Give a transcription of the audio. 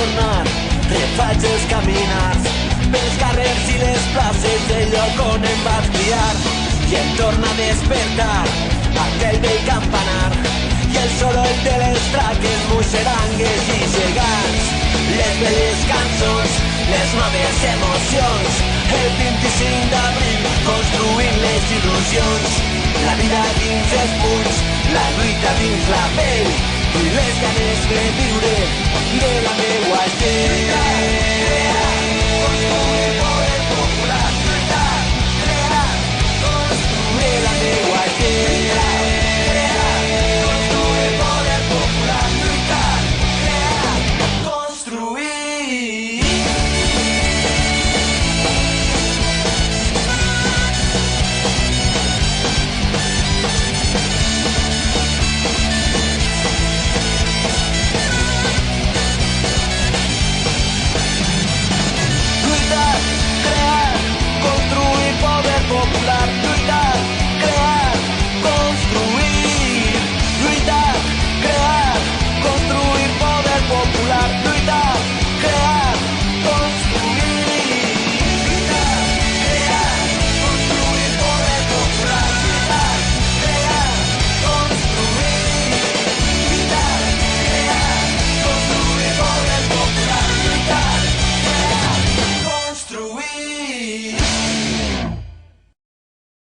tornar, refaig els caminars pels carrers i les places del lloc on em vaig criar, i em torna a despertar aquell vell campanar i el soroll de les traques, muixerangues i gegants, les velles cançons, les noves emocions, el 25 d'abril construint les il·lusions, la vida dins els punys, la lluita dins la pell i les ganes de viure de la meua gent.